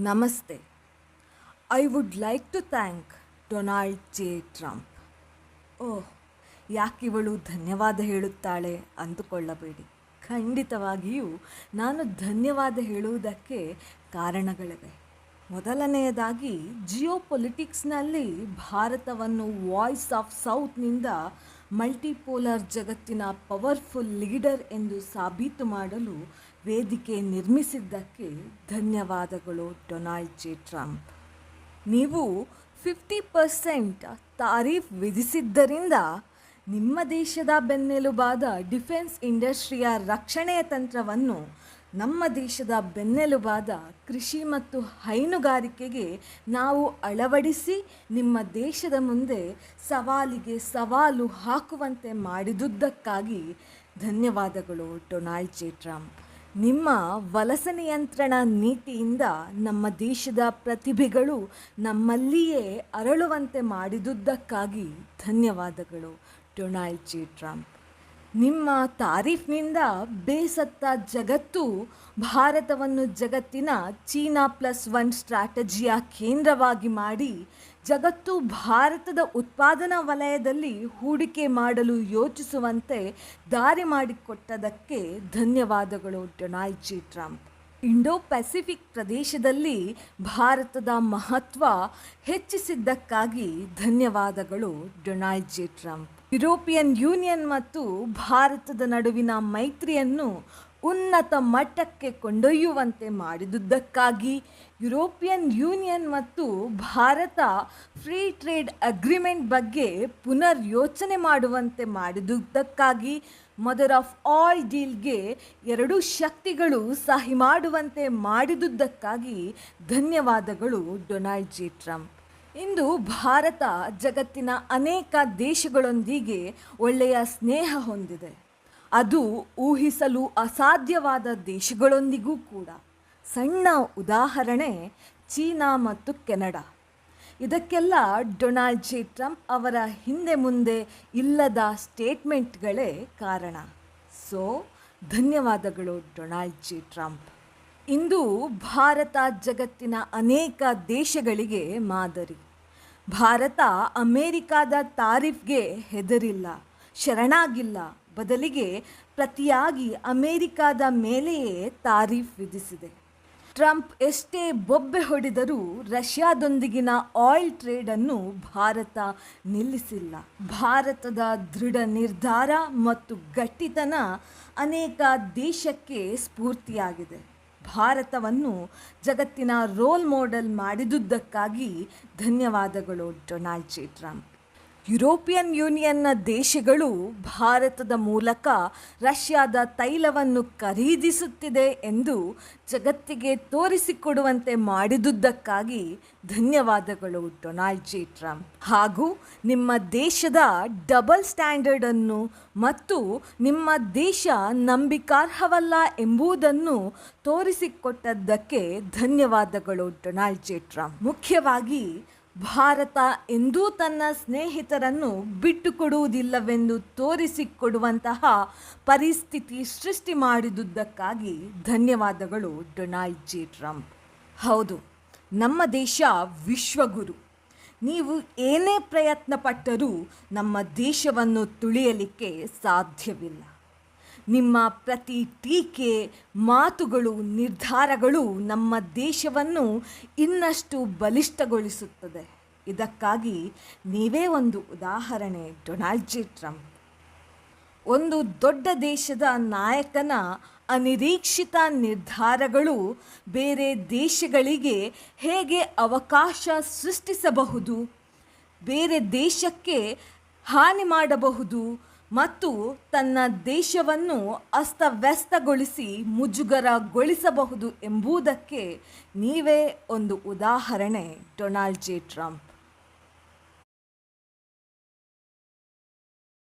Namaste. I would like to thank Donald J Trump. Oh, ಯಾಕಿವಳು ಧನ್ಯವಾದ ಹೇಳುತ್ತಾಳೆ ಅಂದುಕೊಳ್ಳಬೇಡಿ. ಖಂಡಿತವಾಗಿಯೂ ನಾನು ಧನ್ಯವಾದ ಹೇಳುವುದಕ್ಕೆ ಕಾರಣಗಳಿವೆ. ಮೊದಲನೆಯದಾಗಿ, ಜಿಯೋಪೊಲಿಟಿಕ್ಸ್ನಲ್ಲಿ ಭಾರತವನ್ನು ವಾಯ್ಸ್ ಆಫ್ ಸೌತ್ನಿಂದ ಮಲ್ಟಿಪೋಲಾರ್ ಜಗತ್ತಿನ ಪವರ್ಫುಲ್ ಲೀಡರ್ ಎಂದು ಸಾಬೀತು ಮಾಡಲು ವೇದಿಕೆ ನಿರ್ಮಿಸಿದ್ದಕ್ಕೆ ಧನ್ಯವಾದಗಳು ಡೊನಾಲ್ಡ್ ಜೆ ಟ್ರಂಪ್. ನೀವು 50% ತಾರೀಫ್ ವಿಧಿಸಿದ್ದರಿಂದ ನಿಮ್ಮ ದೇಶದ ಬೆನ್ನೆಲುಬಾದ ಡಿಫೆನ್ಸ್ ಇಂಡಸ್ಟ್ರಿಯ ರಕ್ಷಣೆಯ ತಂತ್ರವನ್ನು ನಮ್ಮ ದೇಶದ ಬೆನ್ನೆಲುಬಾದ ಕೃಷಿ ಮತ್ತು ಹೈನುಗಾರಿಕೆಗೆ ನಾವು ಅಳವಡಿಸಿ ನಿಮ್ಮ ದೇಶದ ಮುಂದೆ ಸವಾಲಿಗೆ ಸವಾಲು ಹಾಕುವಂತೆ ಮಾಡಿದುದಕ್ಕಾಗಿ ಧನ್ಯವಾದಗಳು ಡೊನಾಲ್ಡ್ ಜೆ ಟ್ರಂಪ್. ನಿಮ್ಮ ವಲಸೆ ನಿಯಂತ್ರಣ ನೀತಿಯಿಂದ ನಮ್ಮ ದೇಶದ ಪ್ರತಿಭೆಗಳು ನಮ್ಮಲ್ಲಿಯೇ ಅರಳುವಂತೆ ಮಾಡಿದುದಕ್ಕಾಗಿ ಧನ್ಯವಾದಗಳು ಡೊನಾಲ್ಡ್ ಜೆ ಟ್ರಂಪ್. ನಿಮ್ಮ ತಾರೀಫ್ನಿಂದ ಬೇಸತ್ತ ಜಗತ್ತು ಭಾರತವನ್ನು ಜಗತ್ತಿನ ಚೀನಾ +1 ಸ್ಟ್ರಾಟಜಿಯ ಕೇಂದ್ರವಾಗಿ ಮಾಡಿ ಜಗತ್ತು ಭಾರತದ ಉತ್ಪಾದನಾ ವಲಯದಲ್ಲಿ ಹೂಡಿಕೆ ಮಾಡಲು ಯೋಚಿಸುವಂತೆ ದಾರಿ ಮಾಡಿಕೊಟ್ಟದಕ್ಕೆ ಧನ್ಯವಾದಗಳು Donald J Trump. Indo Pacific ಪ್ರದೇಶದಲ್ಲಿ ಭಾರತದ ಮಹತ್ವ ಹೆಚ್ಚಿಸಿದ್ದಕ್ಕಾಗಿ ಧನ್ಯವಾದಗಳು Donald J Trump. European Union ಮತ್ತು ಭಾರತದ ನಡುವಿನ ಮೈತ್ರಿಯನ್ನು ಉನ್ನತ ಮಟ್ಟಕ್ಕೆ ಕೊಂಡೊಯ್ಯುವಂತೆ ಮಾಡಿದುದಕ್ಕಾಗಿ, ಯುರೋಪಿಯನ್ ಯೂನಿಯನ್ ಮತ್ತು ಭಾರತ ಫ್ರೀ ಟ್ರೇಡ್ ಅಗ್ರಿಮೆಂಟ್ ಬಗ್ಗೆ ಪುನರ್ ಯೋಚನೆ ಮಾಡುವಂತೆ ಮಾಡಿದುದಕ್ಕಾಗಿ, ಮದರ್ ಆಫ್ ಆಲ್ ಡೀಲ್ಗೆ ಎರಡೂ ಶಕ್ತಿಗಳು ಸಹಿ ಮಾಡುವಂತೆ ಮಾಡಿದುದಕ್ಕಾಗಿ ಧನ್ಯವಾದಗಳು ಡೊನಾಲ್ಡ್ ಜೆ ಟ್ರಂಪ್. ಇಂದು ಭಾರತ ಜಗತ್ತಿನ ಅನೇಕ ದೇಶಗಳೊಂದಿಗೆ ಒಳ್ಳೆಯ ಸ್ನೇಹ ಹೊಂದಿದೆ. ಅದು ಊಹಿಸಲು ಅಸಾಧ್ಯವಾದ ದೇಶಗಳೊಂದಿಗೂ ಕೂಡ. ಸಣ್ಣ ಉದಾಹರಣೆ ಚೀನಾ ಮತ್ತು ಕೆನಡಾ. ಇದಕ್ಕೆಲ್ಲ ಡೊನಾಲ್ಡ್ ಜೆ ಟ್ರಂಪ್ ಅವರ ಹಿಂದೆ ಮುಂದೆ ಇಲ್ಲದ ಸ್ಟೇಟ್ಮೆಂಟ್ಗಳೇ ಕಾರಣ. ಸೊ ಧನ್ಯವಾದಗಳು ಡೊನಾಲ್ಡ್ ಜೆ ಟ್ರಂಪ್. ಇಂದು ಭಾರತ ಜಗತ್ತಿನ ಅನೇಕ ದೇಶಗಳಿಗೆ ಮಾದರಿ. ಭಾರತ ಅಮೇರಿಕಾದ ತಾರೀಫ್ಗೆ ಹೆದರಿಲ್ಲ, ಶರಣಾಗಿಲ್ಲ. ಬದಲಿಗೆ ಪ್ರತಿಯಾಗಿ ಅಮೇರಿಕಾದ ಮೇಲೆಯೇ ತಾರೀಫ್ ವಿಧಿಸಿದೆ. ಟ್ರಂಪ್ ಎಷ್ಟೇ ಬೊಬ್ಬೆ ಹೊಡೆದರೂ ರಷ್ಯಾದೊಂದಿಗಿನ ಆಯಿಲ್ ಟ್ರೇಡನ್ನು ಭಾರತ ನಿಲ್ಲಿಸಿಲ್ಲ. ಭಾರತದ ದೃಢ ನಿರ್ಧಾರ ಮತ್ತು ಗಟ್ಟಿತನ ಅನೇಕ ದೇಶಕ್ಕೆ ಸ್ಫೂರ್ತಿಯಾಗಿದೆ. ಭಾರತವನ್ನು ಜಗತ್ತಿನ ರೋಲ್ ಮಾಡೆಲ್ ಮಾಡಿದುದಕ್ಕಾಗಿ ಧನ್ಯವಾದಗಳು ಡೊನಾಲ್ಡ್ ಜೆ ಟ್ರಂಪ್. ಯುರೋಪಿಯನ್ ಯೂನಿಯನ್ನ ದೇಶಗಳು ಭಾರತದ ಮೂಲಕ ರಷ್ಯಾದ ತೈಲವನ್ನು ಖರೀದಿಸುತ್ತಿದೆ ಎಂದು ಜಗತ್ತಿಗೆ ತೋರಿಸಿಕೊಡುವಂತೆ ಮಾಡಿದುದಕ್ಕಾಗಿ ಧನ್ಯವಾದಗಳು ಡೊನಾಲ್ಡ್ ಜೆ ಟ್ರಂಪ್. ಹಾಗೂ ನಿಮ್ಮ ದೇಶದ ಡಬಲ್ ಸ್ಟ್ಯಾಂಡರ್ಡನ್ನು ಮತ್ತು ನಿಮ್ಮ ದೇಶ ನಂಬಿಕಾರ್ಹವಲ್ಲ ಎಂಬುದನ್ನು ತೋರಿಸಿಕೊಟ್ಟದ್ದಕ್ಕೆ ಧನ್ಯವಾದಗಳು ಡೊನಾಲ್ಡ್ ಜೆ ಟ್ರಂಪ್. ಮುಖ್ಯವಾಗಿ ಭಾರತ ಎಂದೂ ತನ್ನ ಸ್ನೇಹಿತರನ್ನು ಬಿಟ್ಟುಕೊಡುವುದಿಲ್ಲವೆಂದು ತೋರಿಸಿಕೊಡುವಂತಹ ಪರಿಸ್ಥಿತಿ ಸೃಷ್ಟಿ ಮಾಡಿದುದಕ್ಕಾಗಿ ಧನ್ಯವಾದಗಳು ಡೊನಾಲ್ಡ್ ಜೆ ಟ್ರಂಪ್. ಹೌದು, ನಮ್ಮ ದೇಶ ವಿಶ್ವಗುರು. ನೀವು ಏನೇ ಪ್ರಯತ್ನ ಪಟ್ಟರೂ ನಮ್ಮ ದೇಶವನ್ನು ತುಳಿಯಲಿಕ್ಕೆ ಸಾಧ್ಯವಿಲ್ಲ. ನಿಮ್ಮ ಪ್ರತಿ ಟೀಕೆ, ಮಾತುಗಳು, ನಿರ್ಧಾರಗಳು ನಮ್ಮ ದೇಶವನ್ನು ಇನ್ನಷ್ಟು ಬಲಿಷ್ಠಗೊಳಿಸುತ್ತದೆ. ಇದಕ್ಕಾಗಿ ನೀವೇ ಒಂದು ಉದಾಹರಣೆ ಡೊನಾಲ್ಡ್ ಜೆ ಟ್ರಂಪ್. ಒಂದು ದೊಡ್ಡ ದೇಶದ ನಾಯಕನ ಅನಿರೀಕ್ಷಿತ ನಿರ್ಧಾರಗಳು ಬೇರೆ ದೇಶಗಳಿಗೆ ಹೇಗೆ ಅವಕಾಶ ಸೃಷ್ಟಿಸಬಹುದು, ಬೇರೆ ದೇಶಕ್ಕೆ ಹಾನಿ ಮಾಡಬಹುದು ಮತ್ತು ತನ್ನ ದೇಶವನ್ನು ಅಸ್ತವ್ಯಸ್ತಗೊಳಿಸಿ ಮುಜುಗರಗೊಳಿಸಬಹುದು ಎಂಬುದಕ್ಕೆ ನೀವೇ ಒಂದು ಉದಾಹರಣೆ ಡೊನಾಲ್ಡ್ ಜೆ ಟ್ರಂಪ್.